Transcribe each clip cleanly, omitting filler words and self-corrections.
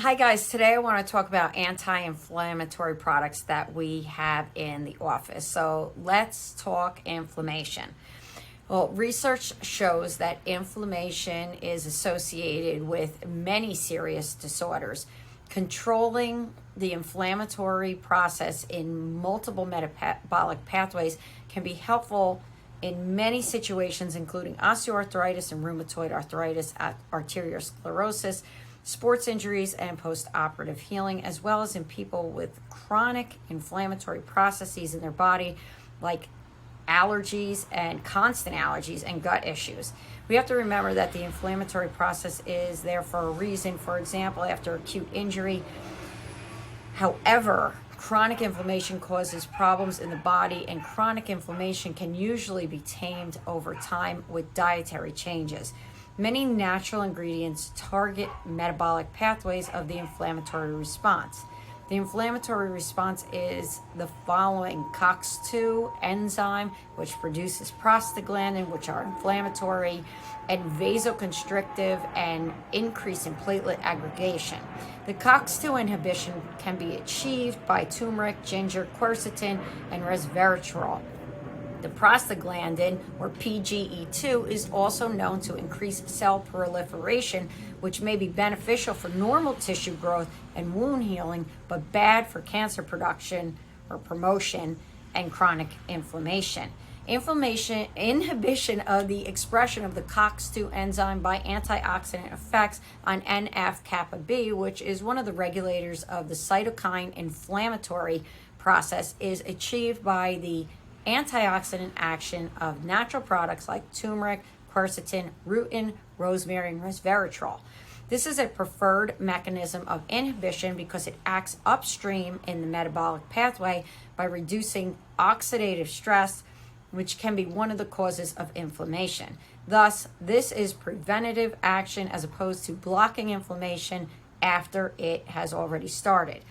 Hi guys, today I want to talk about anti-inflammatory products that we have in the office. So let's talk inflammation. Well, research shows that inflammation is associated with many serious disorders. Controlling the inflammatory process in multiple metabolic pathways can be helpful in many situations, including osteoarthritis and rheumatoid arthritis, arteriosclerosis, sports injuries, and post-operative healing, as well as in people with chronic inflammatory processes in their body, like allergies and constant allergies and gut issues. We have to remember that the inflammatory process is there for a reason. For example, after acute injury. However, chronic inflammation causes problems in the body, and chronic inflammation can usually be tamed over time with dietary changes. Many natural ingredients target metabolic pathways of the inflammatory response. The inflammatory response is the following: COX-2 enzyme, which produces prostaglandin, which are inflammatory, and vasoconstrictive and increase in platelet aggregation. The COX-2 inhibition can be achieved by turmeric, ginger, quercetin, and resveratrol. The prostaglandin, or PGE2, is also known to increase cell proliferation, which may be beneficial for normal tissue growth and wound healing, but bad for cancer production or promotion and chronic inflammation. Inhibition of the expression of the COX-2 enzyme by antioxidant effects on NF-kappa B, which is one of the regulators of the cytokine inflammatory process, is achieved by the antioxidant action of natural products like turmeric, quercetin, rutin, rosemary, and resveratrol. This is a preferred mechanism of inhibition because it acts upstream in the metabolic pathway by reducing oxidative stress, which can be one of the causes of inflammation. Thus, this is preventative action as opposed to blocking inflammation after it has already started.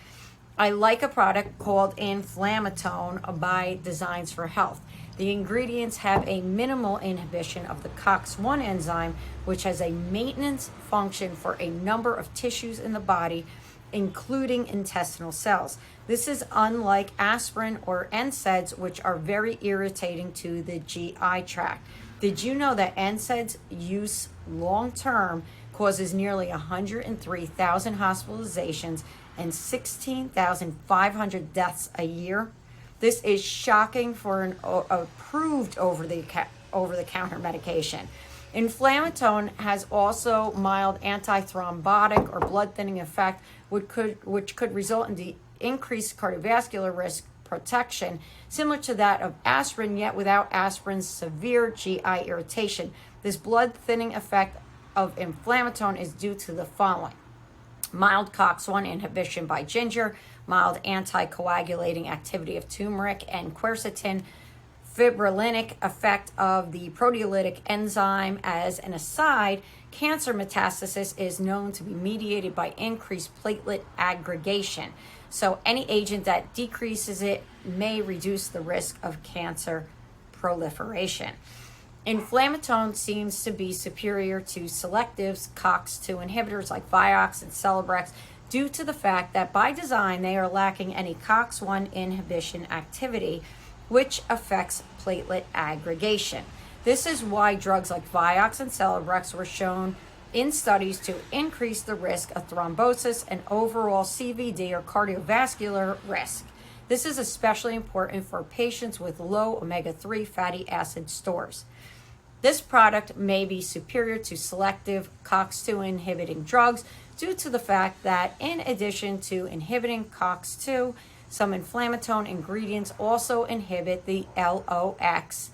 I like a product called Inflammatone by Designs for Health. The ingredients have a minimal inhibition of the COX-1 enzyme, which has a maintenance function for a number of tissues in the body, including intestinal cells. This is unlike aspirin or NSAIDs, which are very irritating to the GI tract. Did you know that NSAIDs use long-term causes nearly 103,000 hospitalizations and 16,500 deaths a year? This is shocking for an approved over-the-counter medication. Inflammatone has also mild antithrombotic or blood-thinning effect, which could result in the increased cardiovascular risk protection, similar to that of aspirin, yet without aspirin's severe GI irritation. This blood-thinning effect of inflammatone is due to the following: mild COX-1 inhibition by ginger, mild anticoagulating activity of turmeric and quercetin, fibrinolytic effect of the proteolytic enzyme. As an aside, cancer metastasis is known to be mediated by increased platelet aggregation. So any agent that decreases it may reduce the risk of cancer proliferation. Inflammatone seems to be superior to selective COX-2 inhibitors like Vioxx and Celebrex due to the fact that by design they are lacking any COX-1 inhibition activity, which affects platelet aggregation. This is why drugs like Vioxx and Celebrex were shown in studies to increase the risk of thrombosis and overall CVD or cardiovascular risk. This is especially important for patients with low omega-3 fatty acid stores. This product may be superior to selective COX-2 inhibiting drugs due to the fact that in addition to inhibiting COX-2, some inflammatone ingredients also inhibit the LOX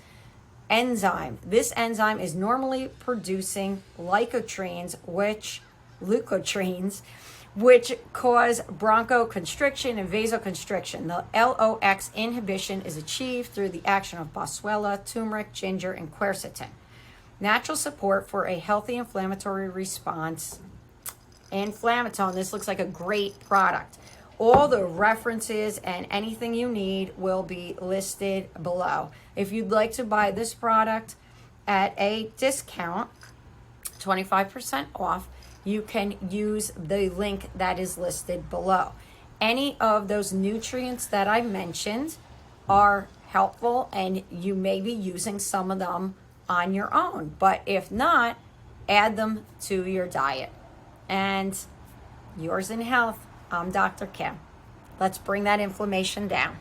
enzyme. This enzyme is normally producing leukotrienes, which cause bronchoconstriction and vasoconstriction. The LOX inhibition is achieved through the action of boswellia, turmeric, ginger, and quercetin. Natural support for a healthy inflammatory response. Inflammatone, this looks like a great product. All the references and anything you need will be listed below. If you'd like to buy this product at a discount, 25% off, you can use the link that is listed below. Any of those nutrients that I mentioned are helpful, and you may be using some of them on your own. But if not, add them to your diet. And yours in health, I'm Dr. Kim. Let's bring that inflammation down.